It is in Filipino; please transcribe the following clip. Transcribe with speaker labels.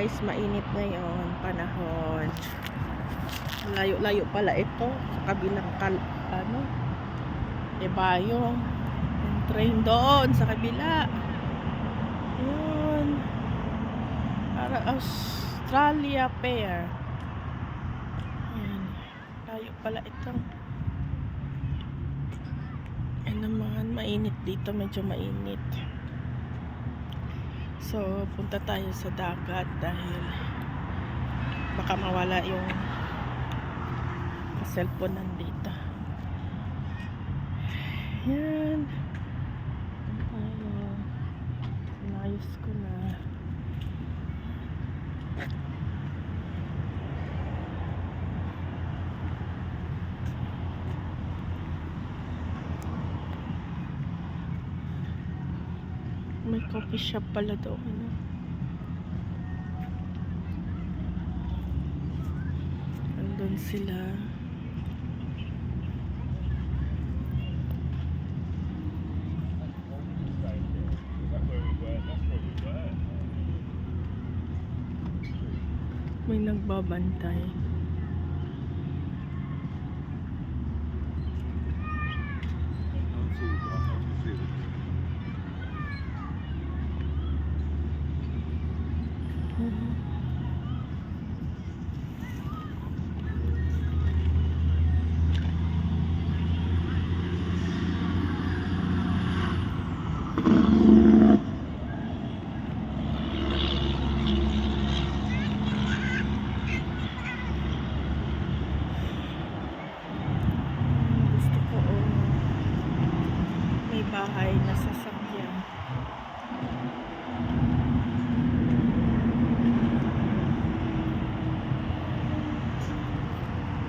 Speaker 1: guys, mainit ngayon panahon. Layo-layo pala ito sa kabilang Ibayo. Yung train doon sa kabila. Yun. Para Australia Pair. Ayan. Layo pala ito. Ay naman, mainit dito. Medyo mainit. So, punta tayo sa dagat dahil baka mawala yung cellphone nandito. Yan. Inayos ko na. May coffee shop pala doon. Andun sila. May nagbabantay.